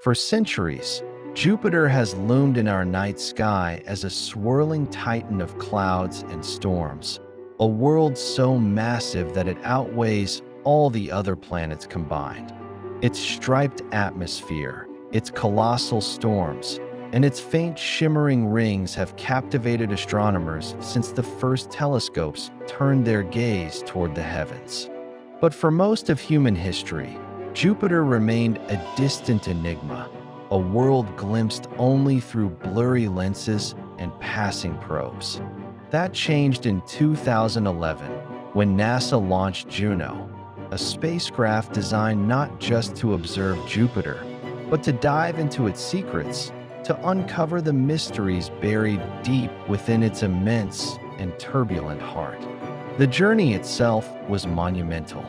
For centuries, Jupiter has loomed in our night sky as a swirling titan of clouds and storms, a world so massive that it outweighs all the other planets combined. Its striped atmosphere, its colossal storms, and its faint shimmering rings have captivated astronomers since the first telescopes turned their gaze toward the heavens. But for most of human history, Jupiter remained a distant enigma, a world glimpsed only through blurry lenses and passing probes. That changed in 2011 when NASA launched Juno, a spacecraft designed not just to observe Jupiter, but to dive into its secrets, to uncover the mysteries buried deep within its immense and turbulent heart. The journey itself was monumental.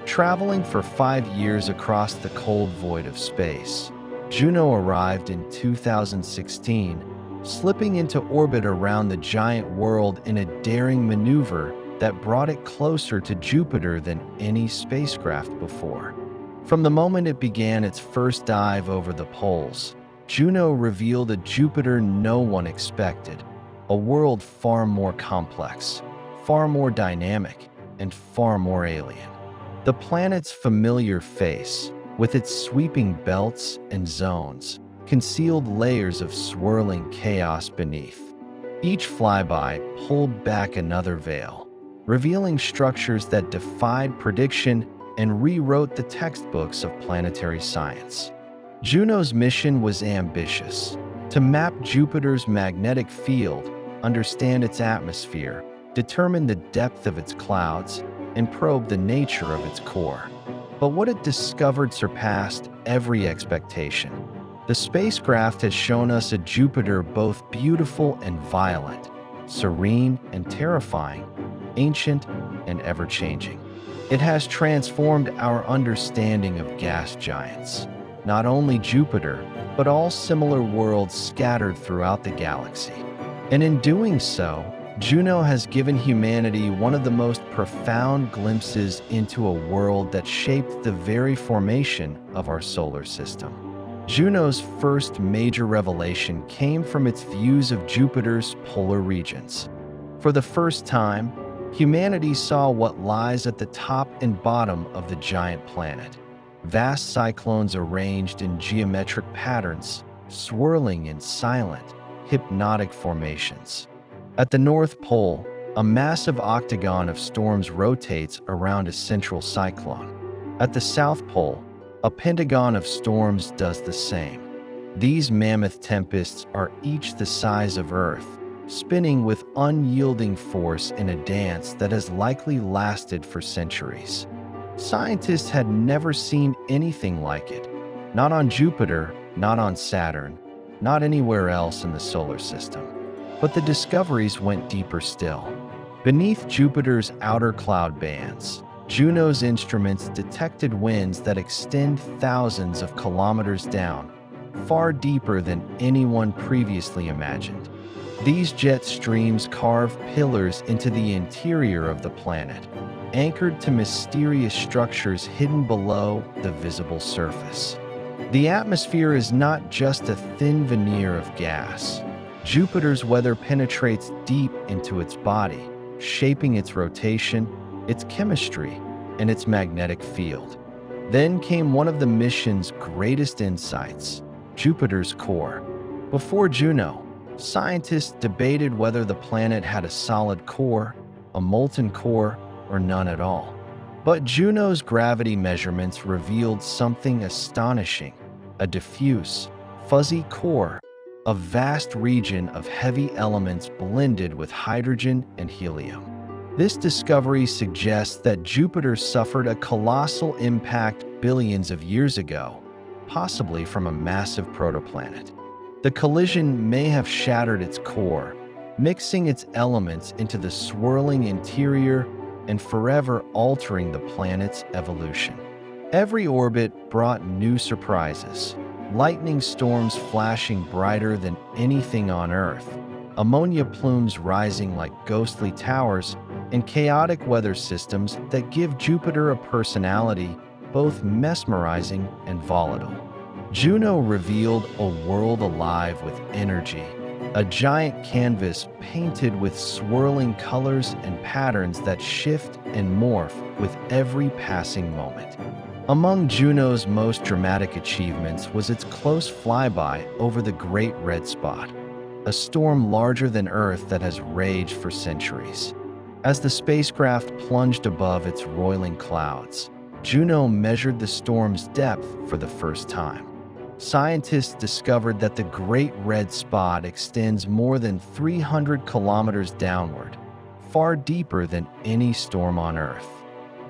Traveling for 5 years across the cold void of space, Juno arrived in 2016, slipping into orbit around the giant world in a daring maneuver that brought it closer to Jupiter than any spacecraft before. From the moment it began its first dive over the poles, Juno revealed a Jupiter no one expected, a world far more complex, far more dynamic, and far more alien. The planet's familiar face, with its sweeping belts and zones, concealed layers of swirling chaos beneath. Each flyby pulled back another veil, revealing structures that defied prediction and rewrote the textbooks of planetary science. Juno's mission was ambitious: to map Jupiter's magnetic field, understand its atmosphere, determine the depth of its clouds, and probe the nature of its core. But what it discovered surpassed every expectation. The spacecraft has shown us a Jupiter both beautiful and violent, serene and terrifying, ancient and ever-changing. It has transformed our understanding of gas giants, not only Jupiter, but all similar worlds scattered throughout the galaxy. And in doing so, Juno has given humanity one of the most profound glimpses into a world that shaped the very formation of our solar system. Juno's first major revelation came from its views of Jupiter's polar regions. For the first time, humanity saw what lies at the top and bottom of the giant planet: vast cyclones arranged in geometric patterns, swirling in silent, hypnotic formations. At the North Pole, a massive octagon of storms rotates around a central cyclone. At the South Pole, a pentagon of storms does the same. These mammoth tempests are each the size of Earth, spinning with unyielding force in a dance that has likely lasted for centuries. Scientists had never seen anything like it, not on Jupiter, not on Saturn, not anywhere else in the solar system. But the discoveries went deeper still. Beneath Jupiter's outer cloud bands, Juno's instruments detected winds that extend thousands of kilometers down, far deeper than anyone previously imagined. These jet streams carve pillars into the interior of the planet, anchored to mysterious structures hidden below the visible surface. The atmosphere is not just a thin veneer of gas. Jupiter's weather penetrates deep into its body, shaping its rotation, its chemistry, and its magnetic field. Then came one of the mission's greatest insights: Jupiter's core. Before Juno, scientists debated whether the planet had a solid core, a molten core, or none at all. But Juno's gravity measurements revealed something astonishing: a diffuse, fuzzy core, a vast region of heavy elements blended with hydrogen and helium. This discovery suggests that Jupiter suffered a colossal impact billions of years ago, possibly from a massive protoplanet. The collision may have shattered its core, mixing its elements into the swirling interior and forever altering the planet's evolution. Every orbit brought new surprises: lightning storms flashing brighter than anything on Earth, ammonia plumes rising like ghostly towers, and chaotic weather systems that give Jupiter a personality both mesmerizing and volatile. Juno revealed a world alive with energy, a giant canvas painted with swirling colors and patterns that shift and morph with every passing moment. Among Juno's most dramatic achievements was its close flyby over the Great Red Spot, a storm larger than Earth that has raged for centuries. As the spacecraft plunged above its roiling clouds, Juno measured the storm's depth for the first time. Scientists discovered that the Great Red Spot extends more than 300 kilometers downward, far deeper than any storm on Earth.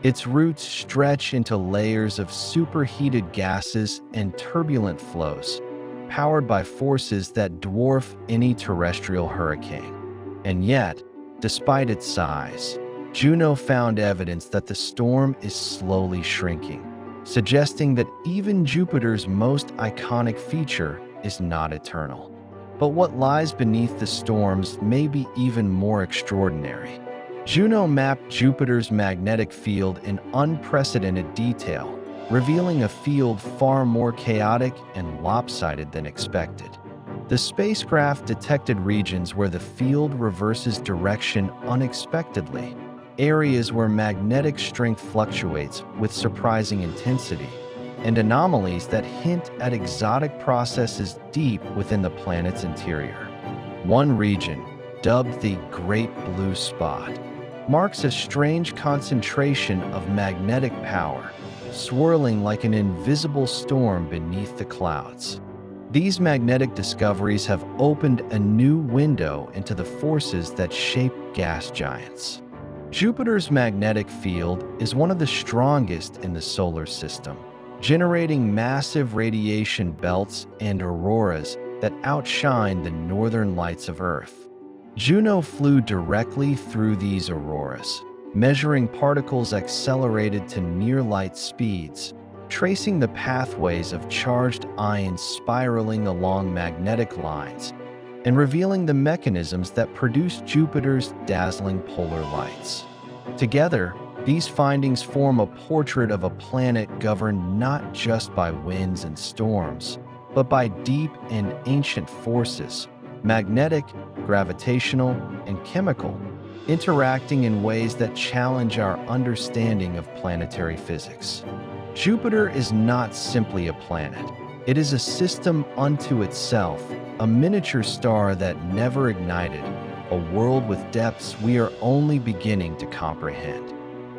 Its roots stretch into layers of superheated gases and turbulent flows, powered by forces that dwarf any terrestrial hurricane. And yet, despite its size, Juno found evidence that the storm is slowly shrinking, suggesting that even Jupiter's most iconic feature is not eternal. But what lies beneath the storms may be even more extraordinary. Juno mapped Jupiter's magnetic field in unprecedented detail, revealing a field far more chaotic and lopsided than expected. The spacecraft detected regions where the field reverses direction unexpectedly, areas where magnetic strength fluctuates with surprising intensity, and anomalies that hint at exotic processes deep within the planet's interior. One region, dubbed the Great Blue Spot, marks a strange concentration of magnetic power, swirling like an invisible storm beneath the clouds. These magnetic discoveries have opened a new window into the forces that shape gas giants. Jupiter's magnetic field is one of the strongest in the solar system, generating massive radiation belts and auroras that outshine the northern lights of Earth. Juno flew directly through these auroras, measuring particles accelerated to near-light speeds, tracing the pathways of charged ions spiraling along magnetic lines, and revealing the mechanisms that produce Jupiter's dazzling polar lights. Together, these findings form a portrait of a planet governed not just by winds and storms, but by deep and ancient forces, magnetic, gravitational, and chemical, interacting in ways that challenge our understanding of planetary physics. Jupiter is not simply a planet. It is a system unto itself, a miniature star that never ignited, a world with depths we are only beginning to comprehend.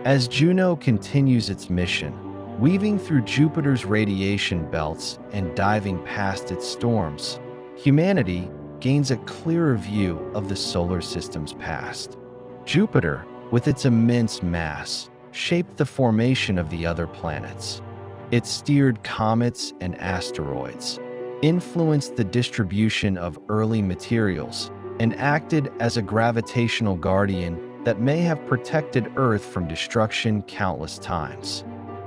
As Juno continues its mission, weaving through Jupiter's radiation belts and diving past its storms, humanity gains a clearer view of the solar system's past. Jupiter, with its immense mass, shaped the formation of the other planets. It steered comets and asteroids, influenced the distribution of early materials, and acted as a gravitational guardian that may have protected Earth from destruction countless times.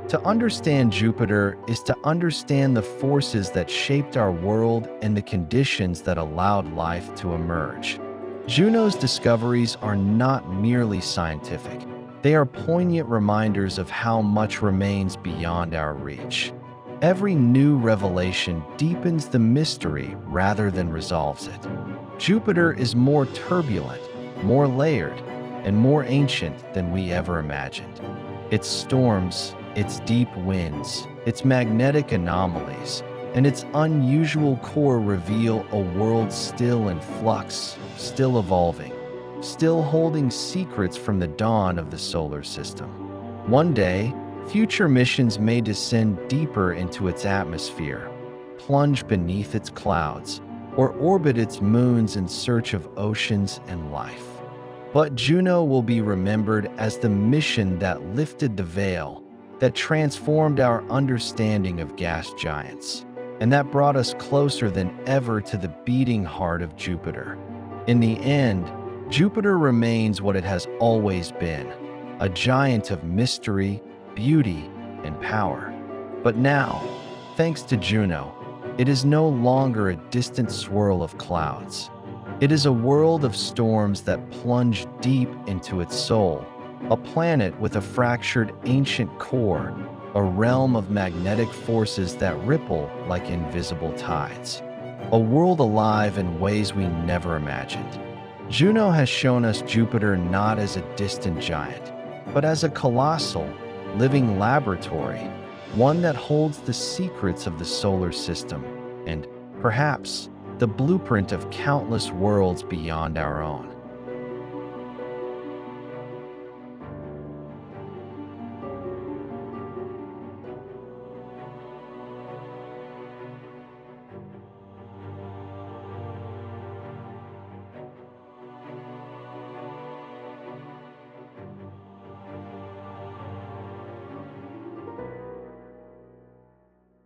To understand Jupiter is to understand the forces that shaped our world and the conditions that allowed life to emerge. Juno's discoveries are not merely scientific. They are poignant reminders of how much remains beyond our reach. Every new revelation deepens the mystery rather than resolves it. Jupiter is more turbulent, more layered, and more ancient than we ever imagined. Its storms, its deep winds, its magnetic anomalies, and its unusual core reveal a world still in flux, still evolving, still holding secrets from the dawn of the solar system. One day, future missions may descend deeper into its atmosphere, plunge beneath its clouds, or orbit its moons in search of oceans and life. But Juno will be remembered as the mission that lifted the veil, that transformed our understanding of gas giants, and that brought us closer than ever to the beating heart of Jupiter. In the end, Jupiter remains what it has always been, a giant of mystery, beauty, and power. But now, thanks to Juno, it is no longer a distant swirl of clouds. It is a world of storms that plunge deep into its soul, a planet with a fractured ancient core, a realm of magnetic forces that ripple like invisible tides. A world alive in ways we never imagined. Juno has shown us Jupiter not as a distant giant, but as a colossal, living laboratory, one that holds the secrets of the solar system and, perhaps, the blueprint of countless worlds beyond our own.